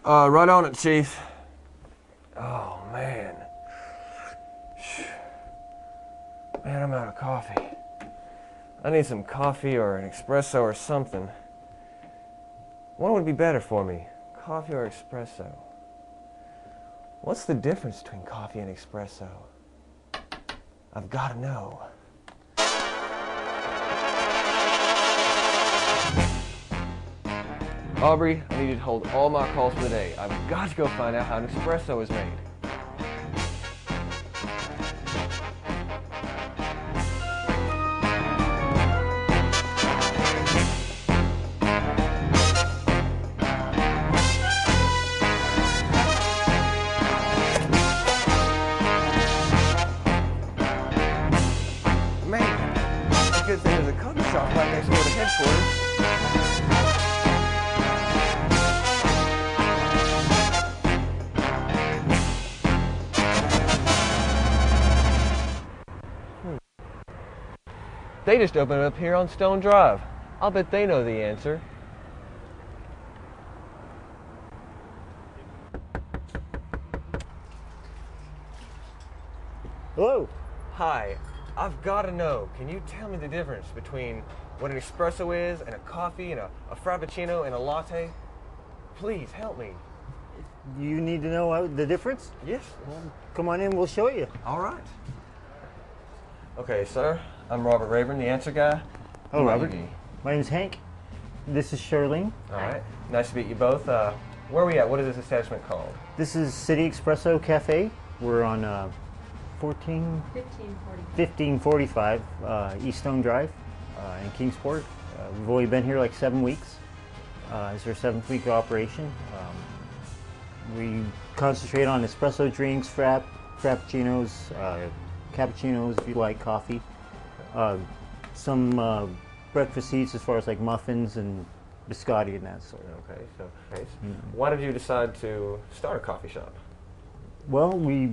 Right on it, Chief. Oh, man. Man, I'm out of coffee. I need some coffee or an espresso or something. What would be better for me? Coffee or espresso? What's the difference between coffee and espresso? I've got to know. Aubrey, I need you to hold all my calls for the day. I've got to go find out how an espresso is made. Man, it's a good thing there's a coffee shop right next door to headquarters. They just opened it up here on Stone Drive. I'll bet they know the answer. Hello. Hi, I've got to know. Can you tell me the difference between what an espresso is and a coffee and a frappuccino and a latte? Please help me. You need to know the difference? Yes. Well, come on in, we'll show you. All right. Okay, sir. I'm Robert Rayburn, the answer guy. Hello, Who might Robert. you be? My name's Hank. This is Charlene. All right. Nice to meet you both. Where are we at? What is this establishment called? This is City Espresso Cafe. We're on 1545 East Stone Drive in Kingsport. We've only been here like 7 weeks. It's our 7th week of operation. We concentrate on espresso drinks, frappuccinos, cappuccinos if you like coffee. Some breakfast eats as far as like muffins and biscotti and that sort. Okay, so why did you decide to start a coffee shop? Well, we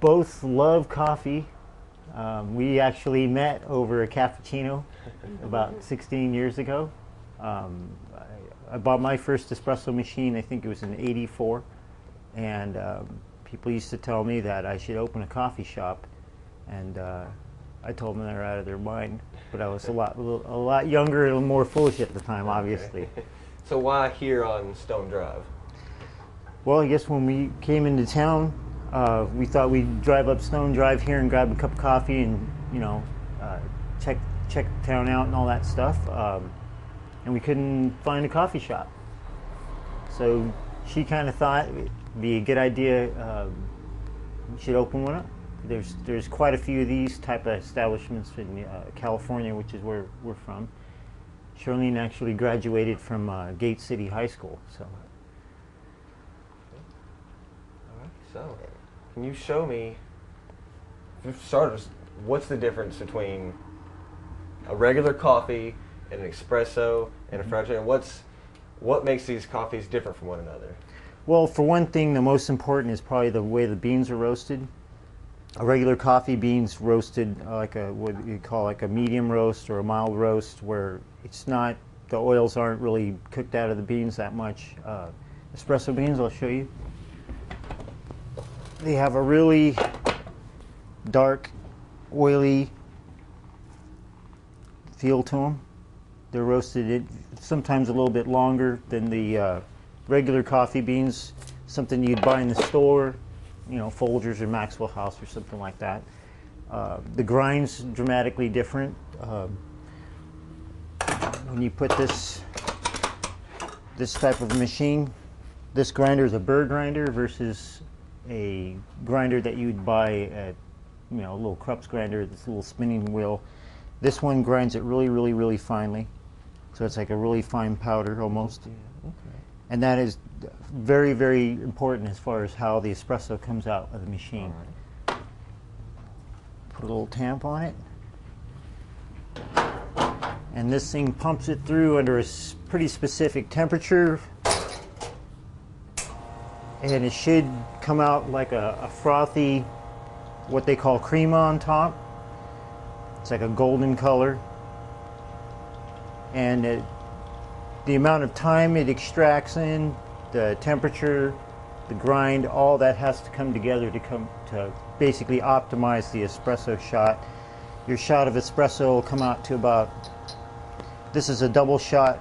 both love coffee. We actually met over a cappuccino about 16 years ago. I bought my first espresso machine, I think it was in '84, and people used to tell me that I should open a coffee shop, and I told them they were out of their mind, but I was a lot younger and more foolish at the time, obviously. Okay. So why here on Stone Drive? Well, I guess when we came into town, we thought we'd drive up Stone Drive here and grab a cup of coffee and, you know, check the town out and all that stuff. And we couldn't find a coffee shop. So she kind of thought it'd be a good idea, we should open one up. There's quite a few of these type of establishments in California, which is where we're from. Charlene actually graduated from Gate City High School. So. All right. So, can you show me, for starters, what's the difference between a regular coffee and an espresso and a frappuccino? What makes these coffees different from one another? Well, for one thing, the most important is probably the way the beans are roasted. A regular coffee beans roasted like what you call like a medium roast or a mild roast, where it's not, the oils aren't really cooked out of the beans that much. Espresso beans, I'll show you. They have a really dark, oily feel to them. They're roasted sometimes a little bit longer than the regular coffee beans, something you'd buy in the store, you know, Folgers or Maxwell House or something like that. The grind's dramatically different. When you put this type of machine, this grinder is a burr grinder versus a grinder that you'd buy at, you know, a little Krupp's grinder, this little spinning wheel. This one grinds it really, really, really finely. So it's like a really fine powder almost. Yeah, okay. And that is very, very important as far as how the espresso comes out of the machine. All right. Put a little tamp on it. And this thing pumps it through under a pretty specific temperature. And it should come out like a frothy, what they call cream on top. It's like a golden color. And the amount of time it extracts in the temperature, the grind, all that has to come together to basically optimize the espresso shot. Your shot of espresso will come out to about, this is a double shot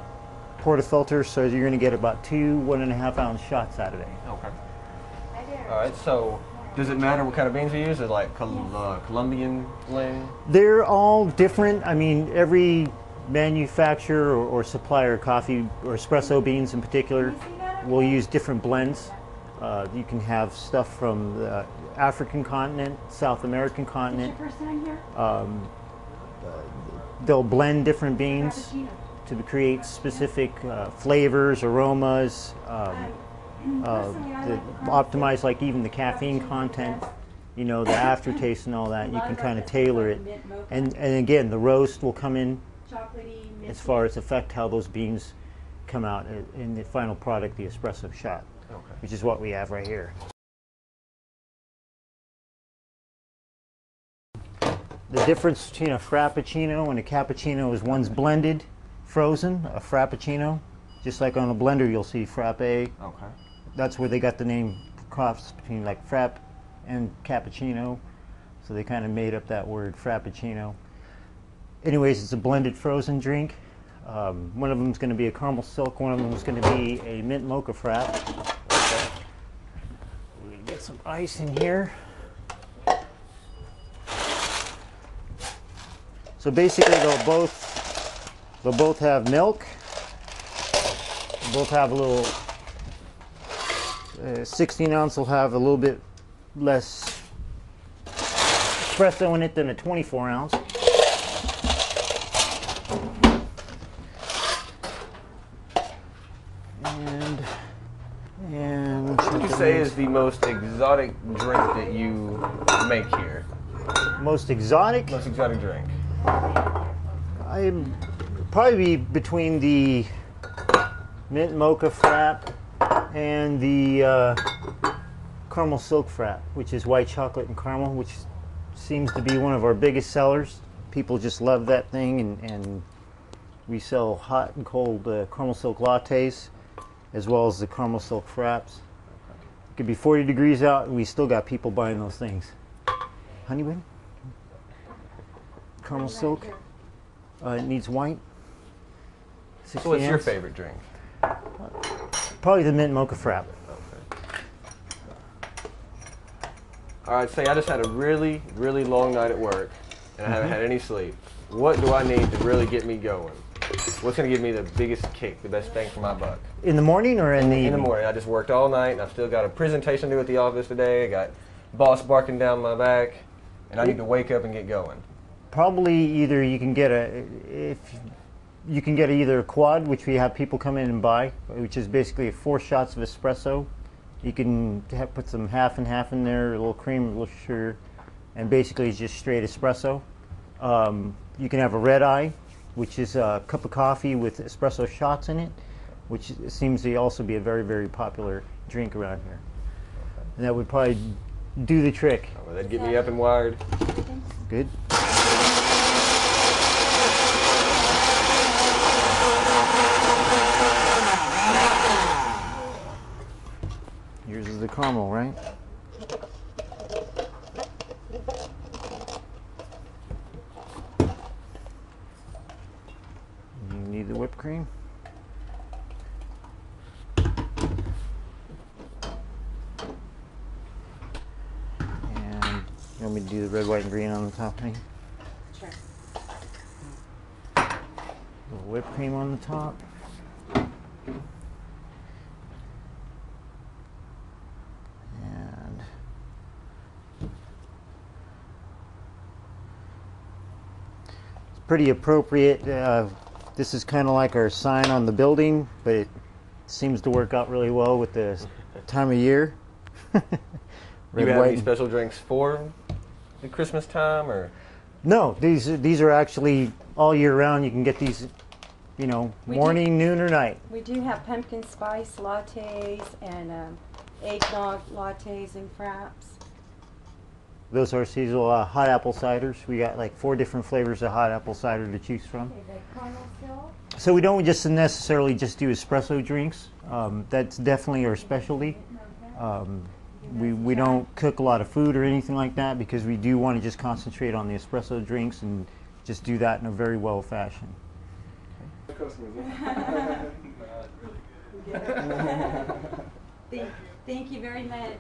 portafilter, so you're going to get about 2 1.5 ounce shots out of it. Okay. All right, so does it matter what kind of beans you use? Is it like Colombian blend? They're all different. I mean, every manufacturer or supplier of coffee or espresso beans in particular will use different blends. You can have stuff from the African continent, South American continent. They'll blend different beans to create specific flavors, aromas, optimize like even the caffeine content, you know, the aftertaste and all that. You can kind of tailor it. And again, the roast will come in as far as affect how those beans come out in the final product, the espresso shot, which is what we have right here. The difference between a frappuccino and a cappuccino is one's blended, frozen, a frappuccino. Just like on a blender you'll see frappe. Okay. That's where they got the name cross between like frap and cappuccino. So they kind of made up that word frappuccino. Anyways, it's a blended frozen drink. One of them is going to be a caramel silk, one of them is going to be a mint mocha frap. Okay. We get some ice in here. So basically they'll both have milk. They'll both have a little 16 ounce will have a little bit less espresso in it than a 24 ounce. And what would you say is the most exotic drink that you make here? Most exotic? Most exotic drink. I'm probably between the mint mocha frap and the caramel silk frap, which is white chocolate and caramel, which seems to be one of our biggest sellers. People just love that thing, and we sell hot and cold caramel silk lattes as well as the caramel silk fraps. It could be 40 degrees out and we still got people buying those things. Honey bun? Caramel silk? It needs white. So what's your favorite drink? Probably the mint mocha frap. Okay. All right, say I just had a really, really long night at work and I haven't had any sleep. What do I need to really get me going? What's going to give me the biggest kick, the best bang for my buck? In the morning or in the evening? In the morning. I just worked all night and I've still got a presentation to do at the office today. I got boss barking down my back and I need to wake up and get going. Probably either you can get either a quad, which we have people come in and buy, which is basically 4 shots of espresso. You can put some half and half in there, a little cream, a little sugar, and basically it's just straight espresso. You can have a red eye, which is a cup of coffee with espresso shots in it, which seems to also be a very, very popular drink around here. And that would probably do the trick. Oh, well, that'd get me up and wired. Good. Yours is the caramel, right? You need the whipped cream. And you want me to do the red, white, and green on the top, honey? Sure. A little whipped cream on the top. And it's pretty appropriate. This is kind of like our sign on the building, but it seems to work out really well with the time of year. Do you have any special drinks for the Christmas time, or? No, these are actually all year round. You can get these, you know, morning, noon, or night. We do have pumpkin spice lattes and eggnog lattes and fraps. Those are seasonal hot apple ciders. We got like 4 different flavors of hot apple cider to choose from. Okay, the caramel silk. So we don't just necessarily just do espresso drinks. That's definitely our specialty. We don't cook a lot of food or anything like that because we do want to just concentrate on the espresso drinks and just do that in a very well fashion. Thank you very much.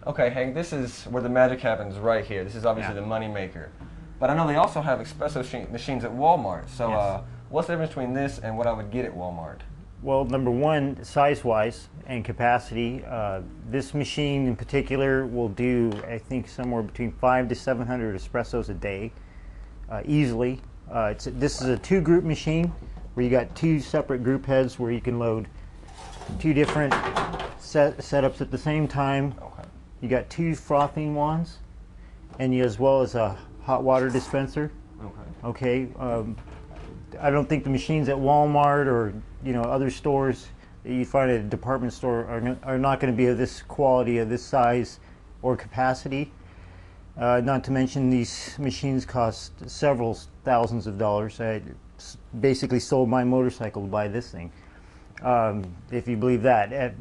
Okay, Hank, this is where the magic happens right here. This is obviously the money maker. But I know they also have espresso machines at Walmart. So Yes. what's the difference between this and what I would get at Walmart? Well, number one, size-wise and capacity, this machine in particular will do, I think, somewhere between 500 to 700 espressos a day, easily. This is a two-group machine where you got two separate group heads where you can load two different setups at the same time. Okay. You got two frothing wands, and as well as a hot water dispenser. Okay. Okay. I don't think the machines at Walmart or other stores that you find at a department store are not going to be of this quality, of this size or capacity. Not to mention these machines cost several thousands of dollars. I basically sold my motorcycle to buy this thing, if you believe that.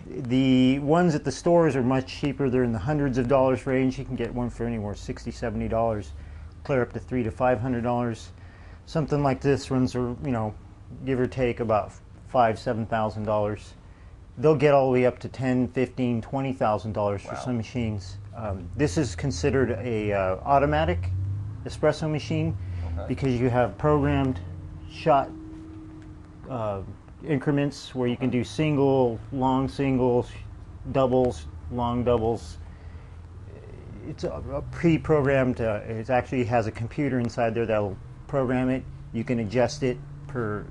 The ones at the stores are much cheaper. They're in the hundreds of dollars range. You can get one for anywhere $60, $70, clear up to $300 to $500. Something like this runs, give or take about $5,000, $7,000. They'll get all the way up to $10,000, $15,000, $20,000 for some machines. This is considered a automatic espresso machine because you have programmed shot increments where you can do long singles, doubles, long doubles. It's a pre-programmed. It actually has a computer inside there that'll program it. You can adjust it per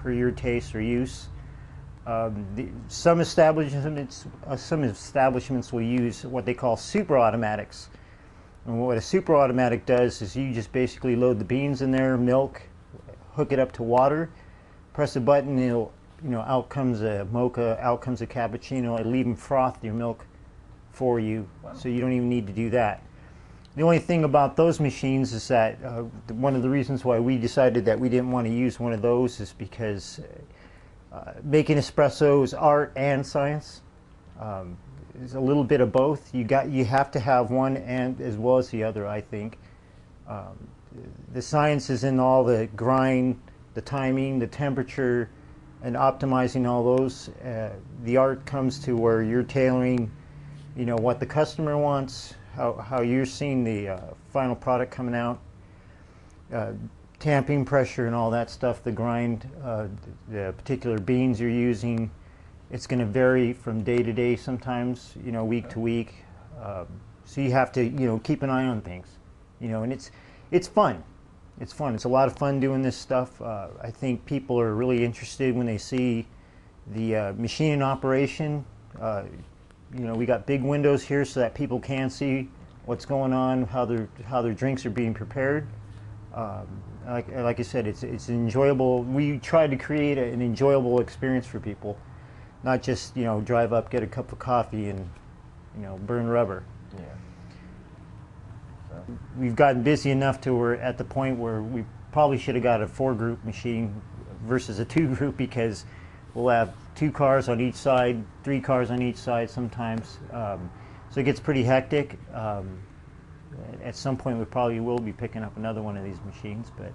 your taste or use. Some establishments will use what they call super automatics. And what a super automatic does is you just basically load the beans in there, milk, hook it up to water, press a button, it'll, out comes a mocha, out comes a cappuccino. It'll even froth your milk for you, so you don't even need to do that. The only thing about those machines is that one of the reasons why we decided that we didn't want to use one of those is because making espresso is art and science. It's a little bit of both. You have to have one and as well as the other, I think. The science is in all the grind, the timing, the temperature, and optimizing all those. The art comes to where you're tailoring, what the customer wants, how you're seeing the final product coming out, tamping pressure and all that stuff, the grind, the particular beans you're using. It's going to vary from day to day sometimes, week to week. So you have to, keep an eye on things, and it's fun. It's fun. It's a lot of fun doing this stuff. I think people are really interested when they see the machine in operation. We got big windows here so that people can see what's going on, how their drinks are being prepared. Like I said, it's enjoyable. We try to create an enjoyable experience for people, not just drive up, get a cup of coffee, and burn rubber. Yeah. So. We've gotten busy enough to we're at the point where we probably should have got a 4-group machine versus a 2-group because we'll have 2 cars on each side, 3 cars on each side sometimes. So it gets pretty hectic. At some point we probably will be picking up another one of these machines, but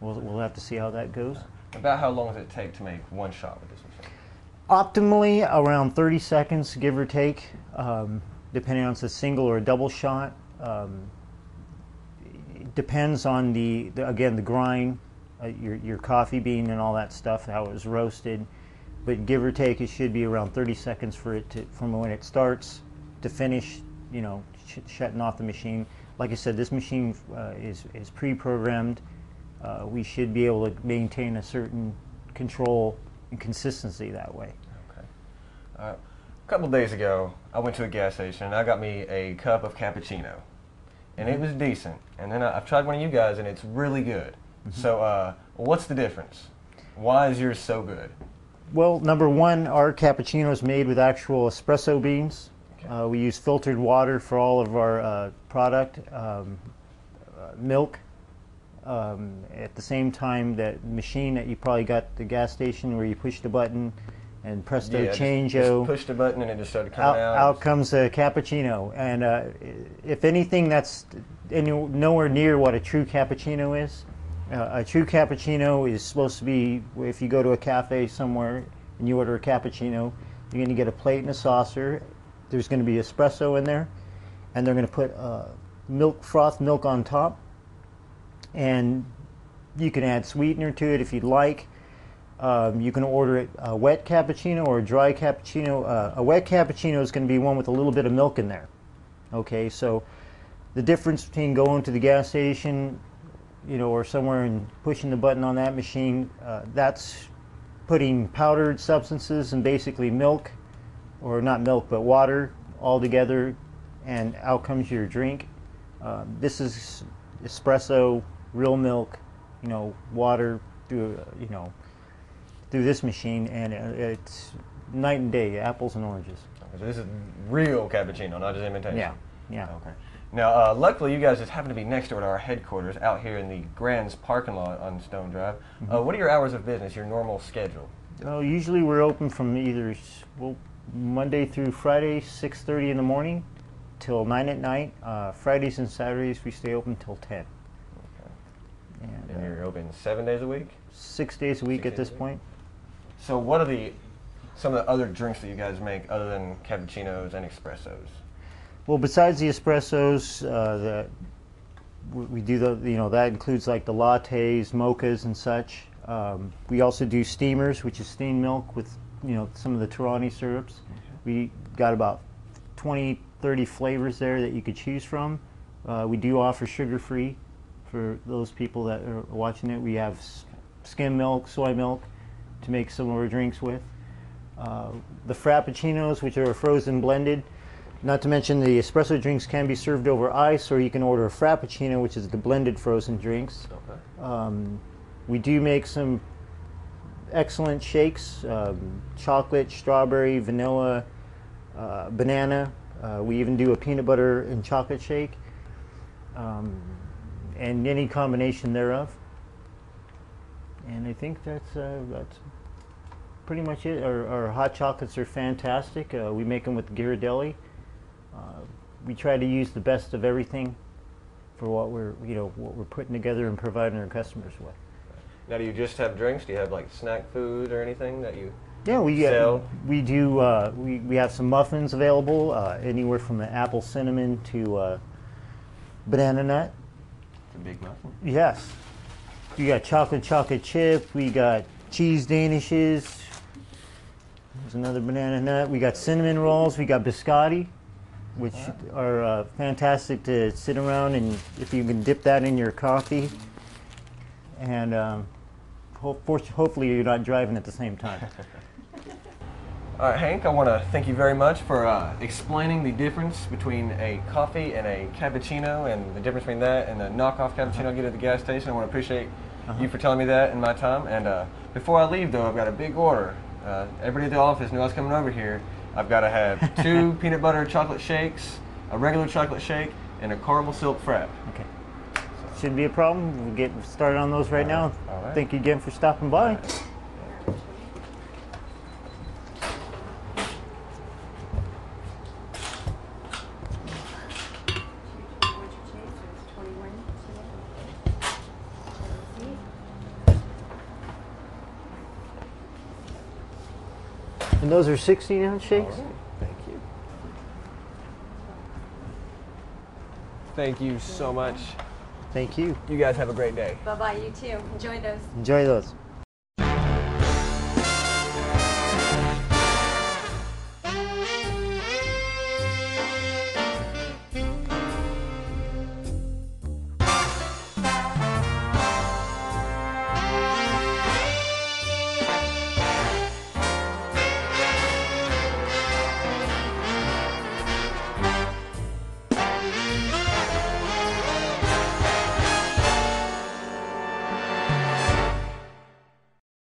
we'll have to see how that goes. About how long does it take to make one shot with this machine? Optimally around 30 seconds, give or take, depending on if it's a single or a double shot. It depends on the grind, your coffee bean and all that stuff, how it was roasted. But give or take, it should be around 30 seconds from when it starts to finish, shutting off the machine. Like I said, this machine is pre-programmed. We should be able to maintain a certain control and consistency that way. Okay. A couple days ago, I went to a gas station and I got me a cup of cappuccino, and it was decent. And then I've tried one of you guys, and it's really good. Mm-hmm. So, what's the difference? Why is yours so good? Well, number one, our cappuccino is made with actual espresso beans. Okay. We use filtered water for all of our product, milk, At the same time, that machine that you probably got at the gas station where you push the button and presto Yeah, changeo. just pushed a button and it just started coming out. Out comes a cappuccino. And if anything, that's nowhere near what a true cappuccino is. A true cappuccino is supposed to be, if you go to a cafe somewhere and you order a cappuccino, you're going to get a plate and a saucer. There's going to be espresso in there, and they're going to put frothed milk on top. And you can add sweetener to it if you'd like. You can order it a wet cappuccino or a dry cappuccino. A wet cappuccino is going to be one with a little bit of milk in there. Okay, so the difference between going to the gas station, or somewhere and pushing the button on that machine, that's putting powdered substances and basically milk, or not milk, but water all together, and out comes your drink. This is espresso, real milk, water through this machine, and it's night and day, apples and oranges. Okay, so this is real cappuccino, not just imitation. Yeah. Okay. Now, luckily, you guys just happen to be next door to our headquarters out here in the Grand's parking lot on Stone Drive. What are your hours of business, your normal schedule? Usually we're open from either Monday through Friday, 6:30 in the morning till 9 at night. Fridays and Saturdays we stay open till 10. Okay. And you're open 7 days a week? 6 days a week at this point. So what are some of the other drinks that you guys make other than cappuccinos and espressos? Well, besides the espressos, we do that includes like the lattes, mochas, and such. We also do steamers, which is steamed milk with some of the Torani syrups. We got about 20, 30 flavors there that you could choose from. We do offer sugar-free for those people that are watching it. We have skim milk, soy milk to make some of our drinks with. The frappuccinos, which are frozen blended. Not to mention the espresso drinks can be served over ice, or you can order a frappuccino, which is the blended frozen drinks. Okay. We do make some excellent shakes, chocolate, strawberry, vanilla, banana. We even do a peanut butter and chocolate shake, and any combination thereof. And I think that's pretty much it. Our hot chocolates are fantastic. We make them with Ghirardelli. We try to use the best of everything for what we're putting together and providing our customers with. Now, do you just have drinks? Do you have like snack food or anything that you sell? We do. We have some muffins available, anywhere from the apple cinnamon to banana nut. It's a big muffin. Yes. We got chocolate chip. We got cheese danishes. There's another banana nut. We got cinnamon rolls. We got biscotti, which are fantastic to sit around, and if you can dip that in your coffee, and hopefully you're not driving at the same time. All right, Hank, I want to thank you very much for explaining the difference between a coffee and a cappuccino, and the difference between that and the knockoff cappuccino I get at the gas station. I want to appreciate you for telling me that in my time. And before I leave, though, I've got a big order. Everybody at the office knew I was coming over here. I've got to have 2 peanut butter chocolate shakes, a regular chocolate shake, and a caramel silk frap. Okay. Shouldn't be a problem. We'll get started on those right now. All right. Thank you again for stopping by. And those are 16-ounce shakes? All right. Thank you. Thank you so much. Thank you. You guys have a great day. Bye-bye, you too. Enjoy those. Enjoy those.